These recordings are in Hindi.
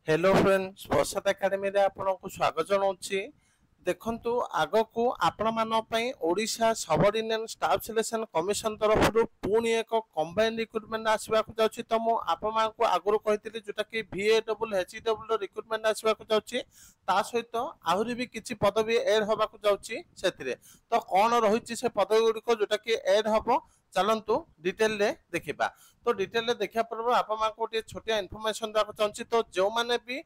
हेलो फ्रेंड्स प्रसाद एकेडमी रे आपनको स्वागत जनाऊँगी। देखंतु आगकू आपण मान पई Odisha subordinate staff selection commission तरफ पुणी एक कंबाइन रिक्रुटमेंट आसवाक जाउछि। तो मु आपण मानकू आगुरु कहितली जोटा कि VAWL HEWL रिक्रुटमेंट आसवाक जाउछि। ता सहित आहुरी भी किछि पदवी ऐड होबाक जाउछि सेथिरे। तो कोन रहिछि से पदवी गुडिको जोटा कि ऐड हबो चलंतु डिटेल रे देखिबा। तो डिटेल रे देखिया पूर्व आपण मानकू गोटे छोटिया इनफॉरमेशन देबाक चाहूछि। तो जो माने भी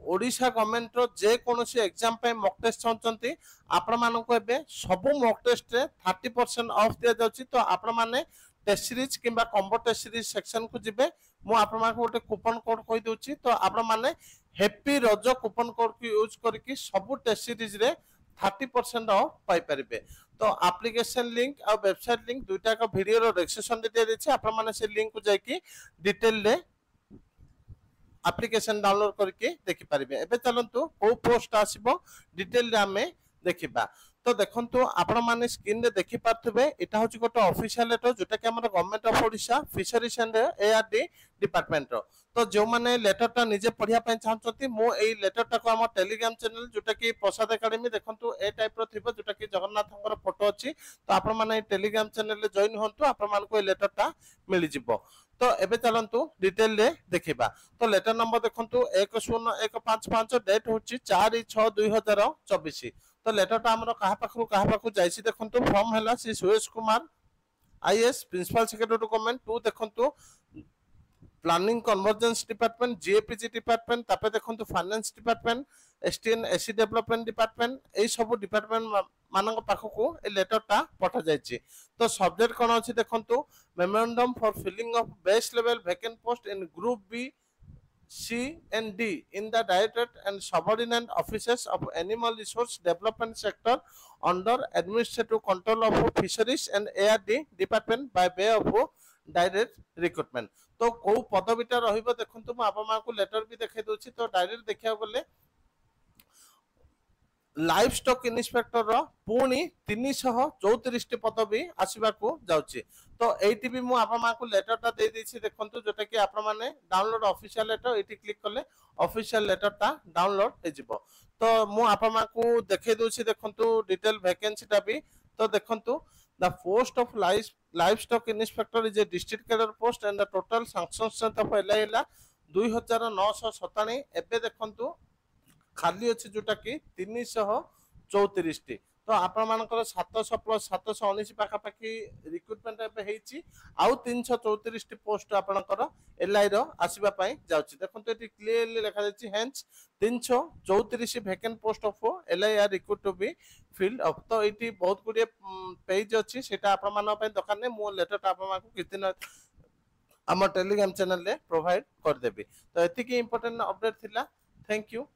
ओडिशा गवर्नमेंट रो जे कोनोसी एग्जाम पे मॉक टेस्ट चाहते आपण मानकू एबे सब मॉक टेस्ट रे 30% ऑफ दिया जाउछि। तो आपण माने टेस्ट सीरीज किंबा कॉम्बो टेस्ट सीरीज सेक्शन को जिबे मु आपण मानकू गोटे कूपन कोड कहि दोछि। तो आपण माने हैप्पी रज कूपन कोड को यूज करके सब टेस्ट सीरीज रे 30% ऑफ पाई परिबे। तो एप्लिकेशन लिंक और वेबसाइट लिंक दुईटा का वीडियो रो डिस्क्रिप्शन दे दिया आपण माने से लिंक को जाकी डिटेल रे एप्लिकेशन डाउनलोड करके देखि परिबे। एबे चलंतु को पोस्ट आसीबो डिटेल रे हमें देखिबा। तो देखंतु आपण माने स्क्रीन रे देखि पारथबे एटा होची गोटे ऑफिशियल लेटर जोटा कि हमर government of Odisha fisheries and ARD department रो। तो जो माने लेटर ता निजे पढिया पय चाहछथि मो एई लेटर ता को हम टेलीग्राम चैनल जोटा कि प्रसाद एकेडमी देखंतु ए टाइप रो थिबो जोटा कि जगन्नाथंकर फोटो अछि। तो आपण माने टेलीग्राम चैनल रे जॉइन होंतु आपण मान को ए लेटर ता मिलि जिवो। तो एबे चलंतु डिटेल रे देखिबा। तो लेटर नंबर देखंतु 10155 डेट होची 4/6/2024। तो लेटर ता हमरो कहा पाखु जाईसी देखंतु फॉर्म हैला Shri Suresh Kumar IAS principal secretary to government to देखंतु planning convergence department GAPG department तापे देखंतु finance department ST and SC development department ए सब डिपार्टमेंट मानक पाखकू ए लेटर ता पठा जायछि। तो सब्जेक्ट कोन अछि देखंतु memorandum for filling of base level vacant post in group B C and D in the directorate and subordinate offices of animal resource development sector under administrative control of fisheries and ARD department by way of direct recruitment. तो को पदवीटा रहिबो देखंतु म आपा मा को लेटर भी देखे दोछि। तो डायरेक्ट देखिया बोले लाइफ स्टॉक इन्स्पेक्टर रो पुणी 334 पदवी आसीबा को जाउछि। तो एटी भी मु आपा मा को लेटर ता दे देछि देखंतु जोटा कि आपन माने डाउनलोड ऑफिशियल लेटर एटी क्लिक करले ऑफिशियल लेटर ता डाउनलोड हे जिवो। तो मु आपा मा को देखे दोछि देखंतु डिटेल वैकेंसी ता भी। तो देखंतु the post of livestock inspector is a district cadre post and the total sanction strength of एलआईला 2997। एबे देखंतु खाली अच्छे जोटा कि 334 टी। तो आपण मानकर 700 प्लस 719 पाखापाखि रिक्रुटमेंट एबे हेछि। आउ 334 टी पोस्ट आपनकर एलआई रो आसीबा पई जाउछि। देखंतु एटी क्लियरली लिखा जाछि hence 334 vacant post of LI are recruit to be filled up. तो एटी बहुत गुडी पेज अछि सेटा आपण मान पई दरकार नै मो लेटर आपण मानकू किछ दिन हम टेलीग्राम चैनल रे प्रोवाइड कर देबी। तो एति की इंपोर्टेंट अपडेट थिला। Thank you.